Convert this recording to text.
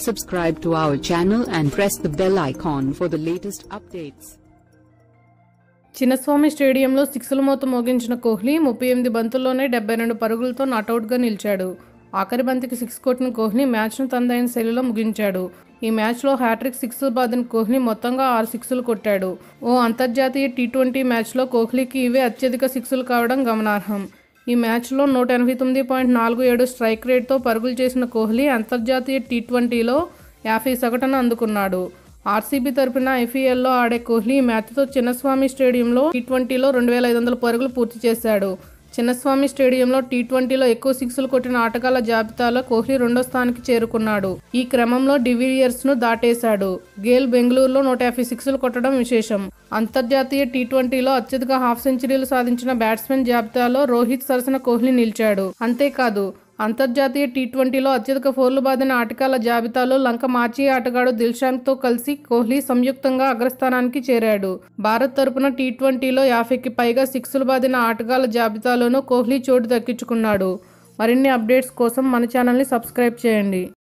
Subscribe to our channel and press the bell icon for the latest updates. Chinnaswamy స్టేడియంలో సిక్స్ల మోత మోగించిన కోహ్లీ 38 బంతుల్లోనే 72 పరుగులతో నాటౌట్గా నిలిచాడు. ఆఖరి బంతికి 6 కొట్టిన కోహ్లీ మ్యాచ్ను తనదైన శైలిలో ముగించాడు. ఈ మ్యాచ్లో హ్యాట్రిక్ సిక్స్లు బాదిన కోహ్లీ మొత్తంగా 6 సిక్స్లు కొట్టాడు. ఓ అంతర్జాతీయ టీ20 మ్యాచ్లో కోహ్లీకి ఇవే అత్యధిక సిక్స్లు కావడం గమనార్హం. ఈ మ్యాచ్లో 189.47 స్ట్రైక్ రేట్తో పరుగులు చేసిన కోహ్లీ అంతర్జాతీయ టీ20లో 50 సగటున అందుకున్నాడు. ఆర్సీబీ తరపున ఐపీఎల్లో ఆడే కోహ్లీ ఈ మ్యాచ్తో చిన్నస్వామి స్టేడియంలో టీ20లో 2500 పరుగులు పూర్తి చేశాడు. చిన్నస్వామి స్టేడియంలో టీ20లో ఎక్కువ సిక్స్లు కొట్టిన ఆటగాళ్ల జాబితాలో కోహ్లీ రెండో స్థానానికి చేరుకున్నాడు. ఈ క్రమంలో డివిలియర్స్ ను దాటేశాడు. గేల్ బెంగళూరులో 150 సిక్స్లు కొట్టడం విశేషం. అంతర్జాతీయ టీ20లో అత్యధిక హాఫ్ సెంచరీలు సాధించిన బ్యాట్స్మెన్ జాబితాలో రోహిత్ సరసన కోహ్లీ నిలిచాడు. అంతేకాదు అంతర్జాతీయ టీ20లో అత్యధిక ఫోర్లు బాదిన ఆటగాళ్ల జాబితాలో లంక మాజీ ఆటగాడు దిల్షాన్తో కలిసి కోహ్లీ సంయుక్తంగా అగ్రస్థానానికి చేరాడు. భారత్ తరపున టీ20లో 50కి పైగా సిక్స్లు బాదిన ఆటగాళ్ల జాబితాలోనూ కోహ్లీ చోటు దక్కించుకున్నాడు. మరిన్ని అప్డేట్స్ కోసం మన ఛానల్ని సబ్స్క్రైబ్ చేయండి.